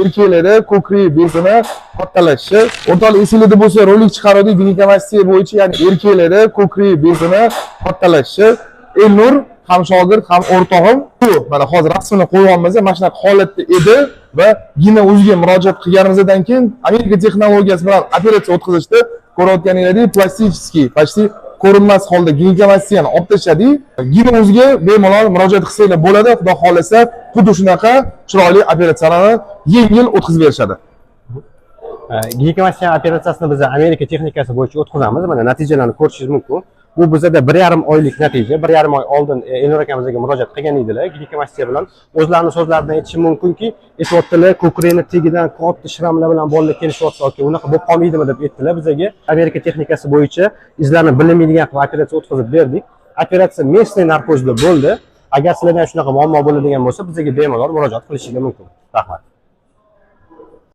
erkeklari ko'krak bezini kattalashi. O'rtoqlar esingizda bo'lsa, rolik chiqardik ginekologiya bo'yicha, ya'ni erkeklari ko'krak bezini kattalashi. Elnur ham shogird ham o'rtog'im bu mana hozir rasmini qo'yganmiz, mana shunaqa holatda edi va gina o'ziga murojaat qilganimizdan keyin Amerika texnologiyasi bilan operatsiya o'tkazishdi. Ko'rayotganingizdek, plastiskiy, почти ko'rinmas holda ginekologiyani olib tashladi. Gina o'ziga bemalol murojaat qilsanglar bo'ladi. Xudo xolasa, xuddi shunaqa chiroyli operatsiyalarni yengil o'tkazib berishadi. Ginekologiya operatsiyasini biz Amerika texnikasi bo'yicha o'tkazamiz. Mana natijalarni ko'rishingiz mumkin. Bu bizda 1,5 oylik natija. 1,5 oy oldin Elnur akamizga murojaat qilgan edilar. Ginekologiya bilan o'zlarining so'zlaridan aytishim mumkinki, aytayotdilar, ko'krakning tagidan katta shramlar bilan bolalar kelishyapti yoki unaqa bo'lib qolmaydimi deb aytdilar bizga. Amerika texnikasi bo'yicha izlarni bilinmaydigan qilib operatsiya o'tkazib berdik. Operatsiya местный narkozda bo'ldi. Agar sizlarda shunaqa muammo bo'ladigan bo'lsa, bizga bemalol murojaat qilishingiz mumkin. Rahmat.